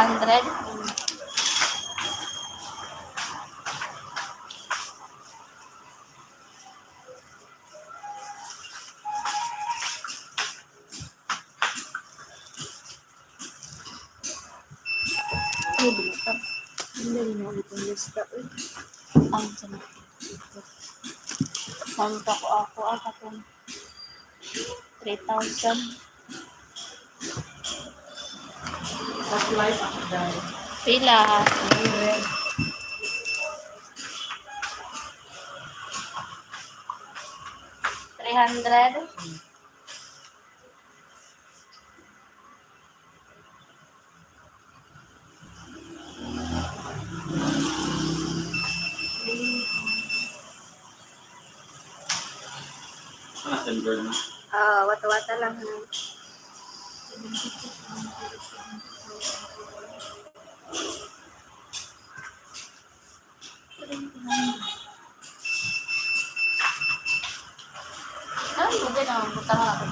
300. Ay, binatang. Hindi rin ako itong lista. Ang sana. Mamta ko ako katong 3,000. Last life ako dahil. Pila. 300. Wata-wata lang. Ay, hindi na. Butang ako.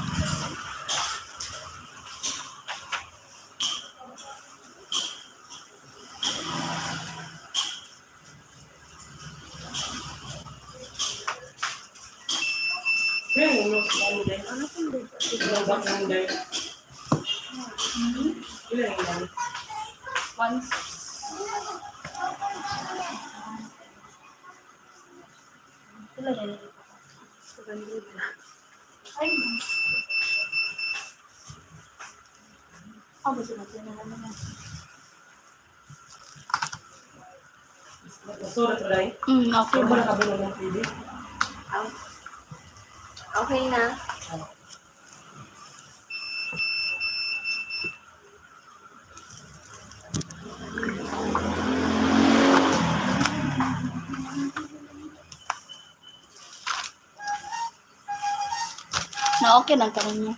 Ano kung dito? Once. Pila na rin. Ay, gusto natin na naman. Surat ba rin? Okay Ano ba? ba nakabulong ng TV? Okay na. Na okay lang kami niya.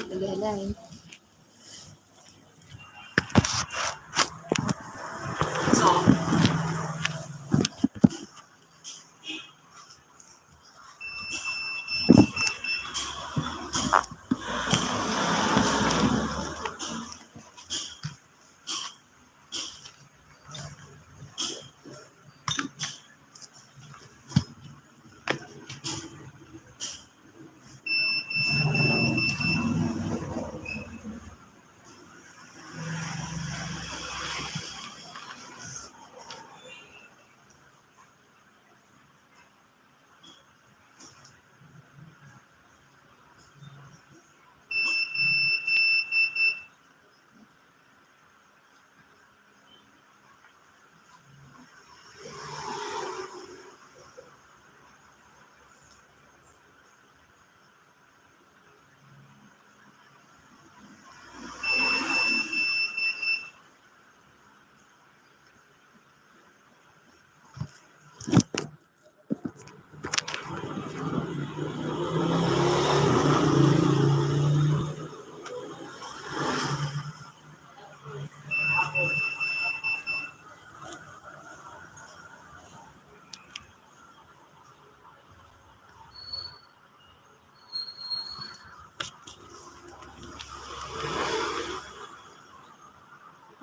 Gagalay.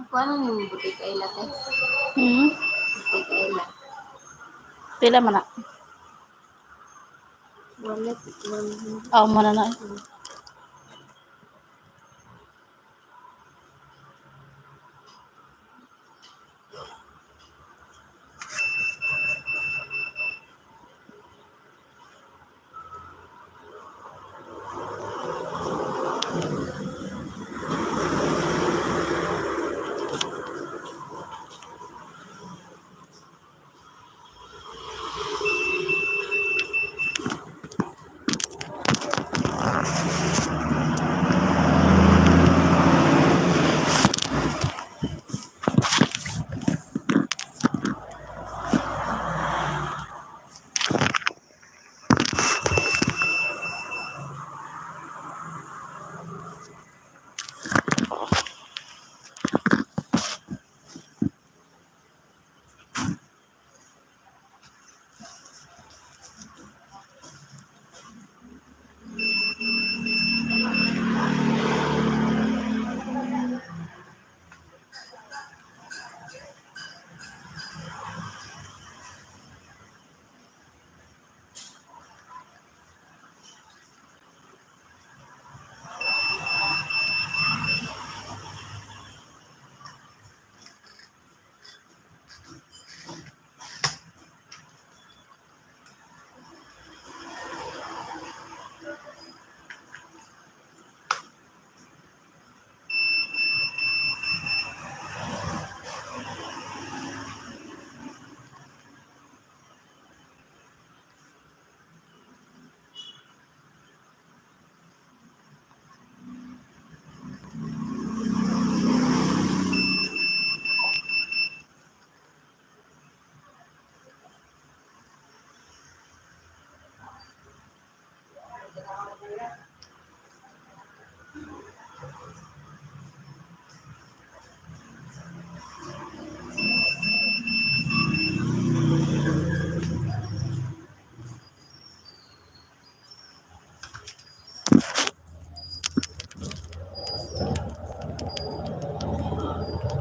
Ako ano yung butik ay latte? Hmm? Butik ay latte. Pila man na? Wallet. Mo na na.